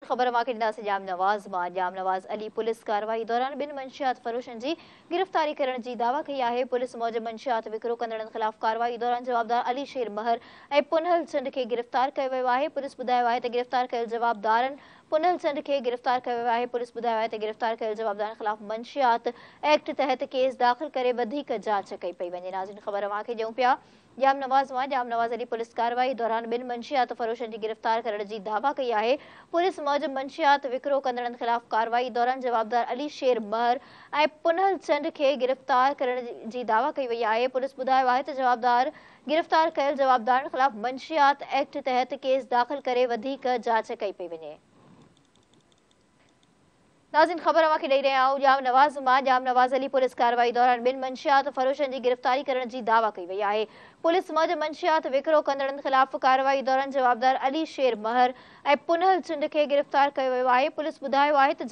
ख़बर मां ॾींदासीं जाम नवाज़ अली पुलिस कार्रवाई दौरान ॿिनि मंशियात फ़रोशनि जी गिरफ़्तारी करण जी दावा कई आहे। पुलिस मौजब मंशियात विकिरो कंदड़नि ख़िलाफ़ कार्रवाई दौरान जवाबदार अली शेर महर ऐं पुनल चंद खे गिरफ़्तार कयो वियो आहे। पुलिस ॿुधायो आहे त गिरफ़्तार कयल जवाबदारनि पुनल चंद खे गिरफ़्तार कयो वियो आहे। पुलिस ॿुधायो आहे त गिरफ़्तार कयल जवाबदारनि ख़िलाफ़ मंशियात एक्ट तहत केस दाख़िल करे वधीक जांच कई पई वञे। नाज़रीन, ख़बर अव्हांखे ॾियूं पिया जाम नवाज़ अली पुलिस कार्रवाई दौरान ॿिनि मंशियात फ़रोशनि जी गिरफ़्तार करण जी दावा कई आहे। पुलिस मौजब मंशियात विकिरो कंदड़नि ख़िलाफ़ कार्रवाई दौरान जवाबदार अली शेर महर ऐं पुनल चंद खे गिरफ़्तार करण जी दावा कई वई आहे। पुलिस ॿुधायो आहे त गिरफ़्तार कयल जवाबदारनि ख़िलाफ़ मंशियात एक्ट तहत केस दाख़िल करे वधीक जांच कई पई वञे। नाज़रीन, ख़बर अव्हांखे ॾेई रहिया आहियूं जाम नवाज़ अली पुलिस कार्रवाई दौरान ॿिनि मंशियात फ़रोशनि जी गिरफ़्तारी करण जी दावा कई वई आहे। पुलिस मौजब मंशियात विकिरो कंदड़नि ख़िलाफ़ कार्रवाई दौरान जवाबदार अली शेर महर ऐं पुनल चंद खे गिरफ़्तार कयो वियो आहे। पुलिस ॿुधायो आहे त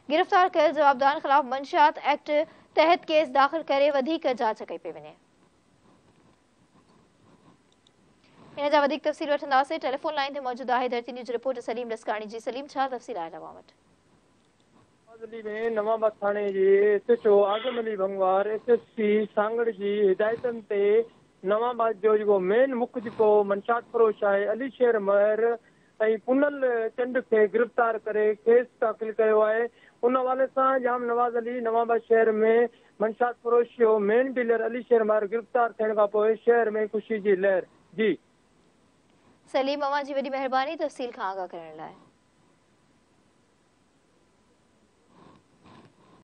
गिरफ़्तार कयल जवाबदारनि ख़िलाफ़ मंशियात एक्ट तहत केस दाख़िल करे वधीक जांच कई पई वञे। इन जा वधीक तफ़सील वठंदासीं। टेलीफोन लाइन ते मौजूद आहे धरती न्यूज़ रिपोर्टर सलीम रस्काणी जी। सलीम, छा तफ़सील आहे तव्हां वटि? में नवाबाद थाने जे एसएचओ आज़म अली भंगवार एसएसपी सांगड़ जी हिदायतनि ते नवाबाद जो जेको मेन मुख्य जेको मंशात फरोश आहे अली शेर महर ऐं पुनल चंद खे गिरफ़्तार करे केस दाख़िल कयो आहे। उन हवाले सां जाम नवाज़ अली नवाबाद शहर में मंशात फरोश जो मेन डीलर अली शेर महर गिरफ़्तार थियण खां पोइ शहर में ख़ुशी जी लहर। जी सलीम, अव्हां जी वॾी महिरबानी तफ़सील खां आगाह करण लाइ।